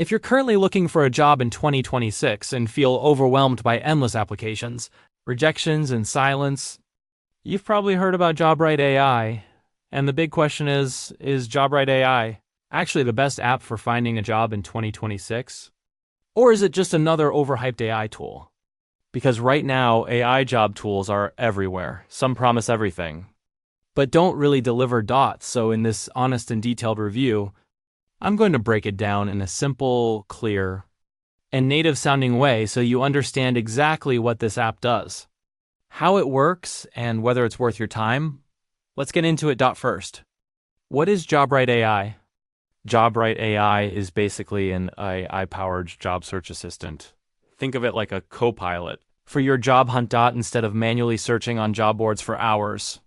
If you're currently looking for a job in 2026 and feel overwhelmed by endless applications, rejections, and silence, you've probably heard about Jobright AI. And the big question is Jobright AI actually the best app for finding a job in 2026? Or is it just another overhyped AI tool? Because right now, AI job tools are everywhere. Some promise everything, but don't really deliver dots. So in this honest and detailed review, I'm going to break it down in a simple, clear, and native-sounding way so you understand exactly what this app does, how it works, and whether it's worth your time. Let's get into it. First, what is Jobright AI? Jobright AI is basically an AI-powered job search assistant. Think of it like a co-pilot for your job hunt. Instead of manually searching on job boards for hours,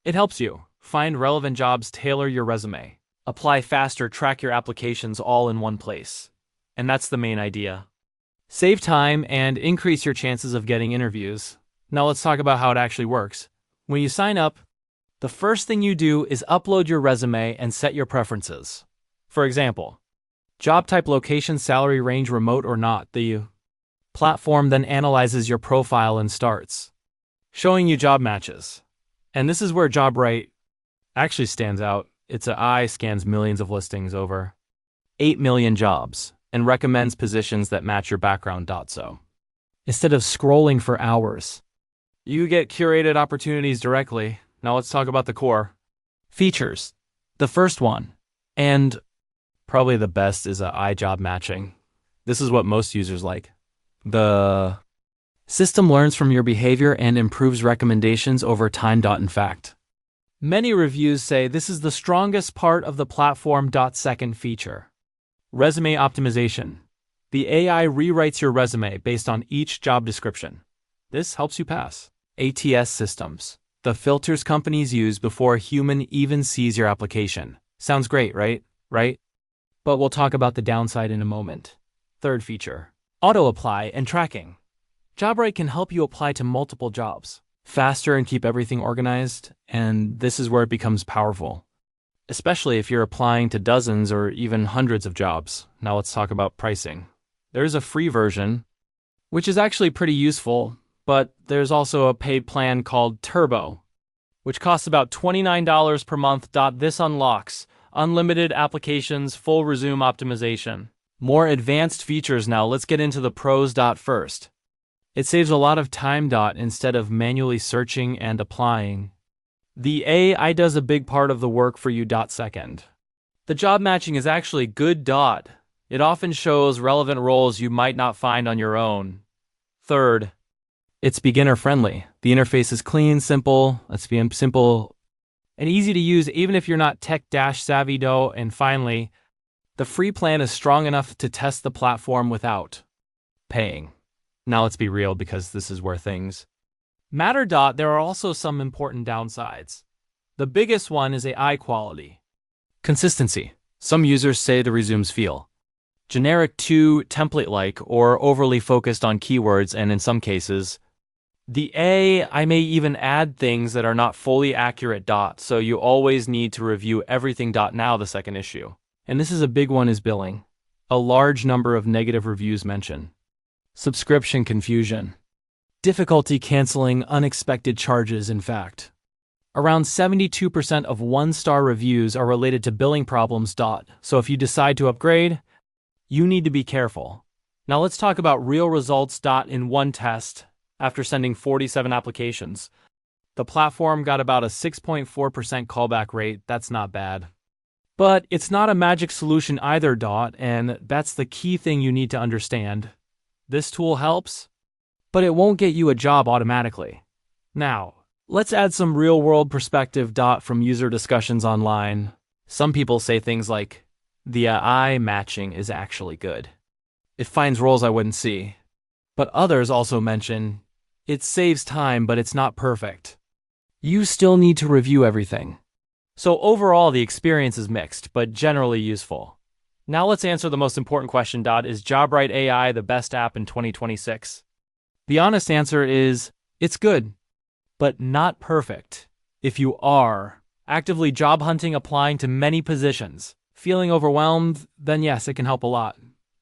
it helps you find relevant jobs, tailor your resume, apply faster, track your applications all in one place. And that's the main idea. Save time and increase your chances of getting interviews. Now let's talk about how it actually works. When you sign up, the first thing you do is upload your resume and set your preferences. For example, job type, location, salary range, remote or not. The platform then analyzes your profile and starts showing you job matches. And this is where Jobright actually stands out. Its AI scans millions of listings, over 8 million jobs, and recommends positions that match your background. So instead of scrolling for hours, you get curated opportunities directly. Now let's talk about the core features. The first one, and probably the best, is AI job matching. This is what most users like. The system learns from your behavior and improves recommendations over time. In fact, many reviews say this is the strongest part of the platform. Second feature, resume optimization. The AI rewrites your resume based on each job description. This helps you pass ATS systems, the filters companies use before a human even sees your application. Sounds great, right? But we'll talk about the downside in a moment. Third feature, auto-apply and tracking. Jobright can help you apply to multiple jobs faster and keep everything organized, and this is where it becomes powerful, especially if you're applying to dozens or even hundreds of jobs. Now let's talk about pricing. There's a free version, which is actually pretty useful, but there's also a paid plan called Turbo, which costs about $29 per month. This unlocks unlimited applications, full resume optimization, more advanced features. Now let's get into the pros. First, it saves a lot of time. Instead of manually searching and applying, the AI does a big part of the work for you. Second, the job matching is actually good. It often shows relevant roles you might not find on your own. Third, it's beginner-friendly. The interface is clean, simple, and easy to use even if you're not tech-savvy. And finally, the free plan is strong enough to test the platform without paying. Now let's be real, because this is where things matter. There are also some important downsides. The biggest one is AI quality. Consistency. Some users say the resumes feel generic, too template-like, or overly focused on keywords, and in some cases, the AI may even add things that are not fully accurate. So you always need to review everything. Now the second issue, and this is a big one, is billing. A large number of negative reviews mention subscription confusion, difficulty canceling unexpected charges. In fact, around 72% of one-star reviews are related to billing problems. So if you decide to upgrade, you need to be careful. Now let's talk about real results. In one test, after sending 47 applications, the platform got about a 6.4% callback rate. That's not bad. But it's not a magic solution either. And that's the key thing you need to understand. This tool helps, but it won't get you a job automatically. Now, let's add some real-world perspective. From user discussions online, some people say things like, the AI matching is actually good. It finds roles I wouldn't see. But others also mention, it saves time, but it's not perfect. You still need to review everything. So overall, the experience is mixed, but generally useful. Now let's answer the most important question. Is Jobright AI the best app in 2026? The honest answer is, it's good, but not perfect. If you are actively job hunting, applying to many positions, feeling overwhelmed, then yes, it can help a lot.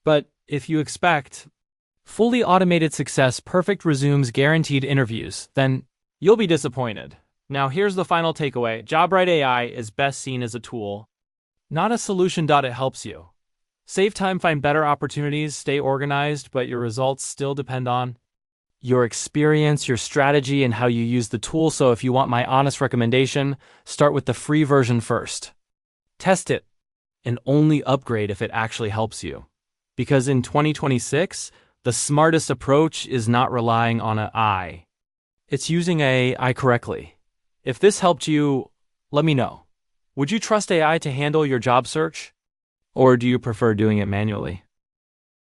But if you expect fully automated success, perfect resumes, guaranteed interviews, then you'll be disappointed. Now here's the final takeaway. Jobright AI is best seen as a tool, not a solution. It helps you save time, find better opportunities, stay organized, but your results still depend on your experience, your strategy, and how you use the tool. So if you want my honest recommendation, start with the free version first. Test it and only upgrade if it actually helps you. Because in 2026, the smartest approach is not relying on AI. It's using AI correctly. If this helped you, let me know. Would you trust AI to handle your job search? Or do you prefer doing it manually?